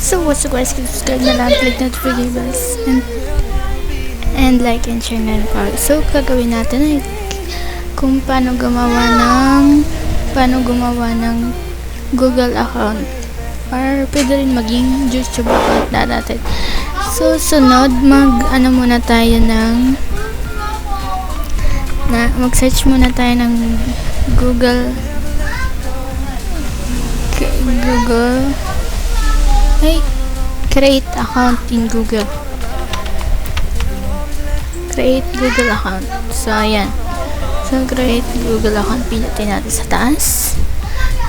So what's the guys, subscribe na lang, click notifications and like and share na rin po. So gagawin natin ay kung paano gumawa ng Google account or pwede rin maging YouTube account na natin. So sunod muna tayo ng mag-search muna tayo ng Google create account in Google. Create Google account. So ayan. So create Google account, pinutin natin sa taas.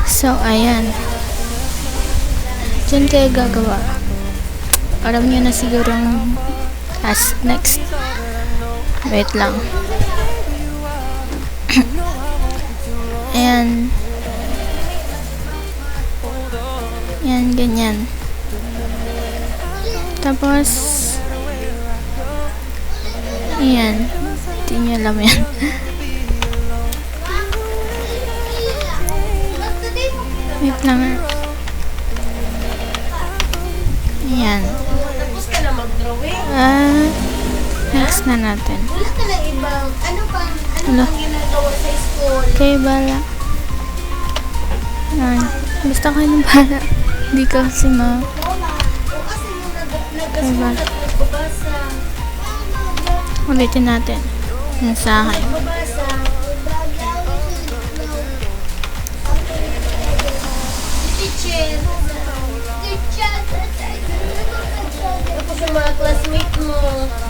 So ayan. Diyan kayo gagawa. Alam nyo na siguro next. Wait lang. Ayan. Ayan, ganyan. Tapos ayan. Hindi nyo alam yan. Wait lang. Ayan. Next na natin. Ano pang ginagawa sa school? Okay, bala. Basta kayo ng bala. Hindi kasi okay, bala. Ulitin natin. Yung sa akin. Tapos yung mga classmate mo,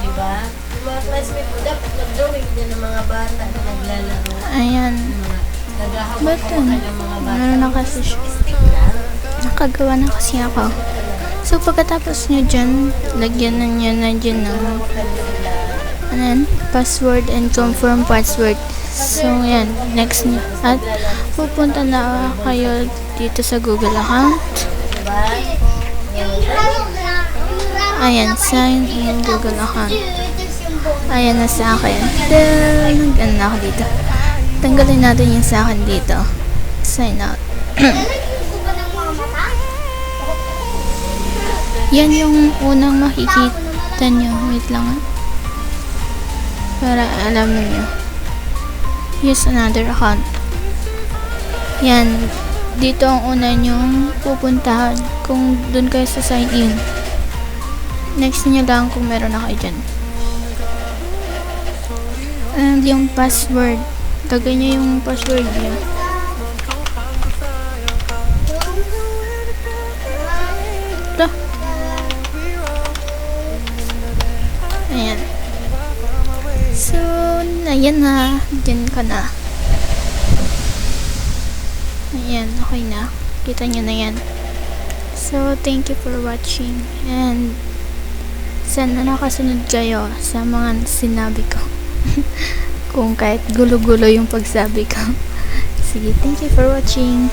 di ba? Yung mga classmate mo, dapat nag-drawing din ng mga bata na naglalaro. Ayan. Ba't meron na kasi siya. Nakagawa na kasi ako. So, pagkatapos nyo dyan, lagyan na nyo na dyan ng password and confirm password. So, yan. Next nyo. At pupunta na kayo dito sa Google account. Ayan, sign in Google account. Ayan na sa akin. Then, na ako dito. Tanggalin natin yung sa akin dito. Sign out. Yan yung unang makikita nyo. Wait lang para alam nyo. Use another account. Yan. Dito ang una nyong pupuntahan kung dun kayo sa sign in. Next nyo lang kung meron na kayo dyan. And yung password. Tagay nyo yung password nyo. Ito. Ayan. So, ayan na. Diyan ka na. Ayan, okay na. Kita nyo na yan. So, thank you for watching. And, sana nakasunod kayo sa mga sinabi ko. Kung kahit gulo-gulo yung pagsabi ko. Sige, thank you for watching.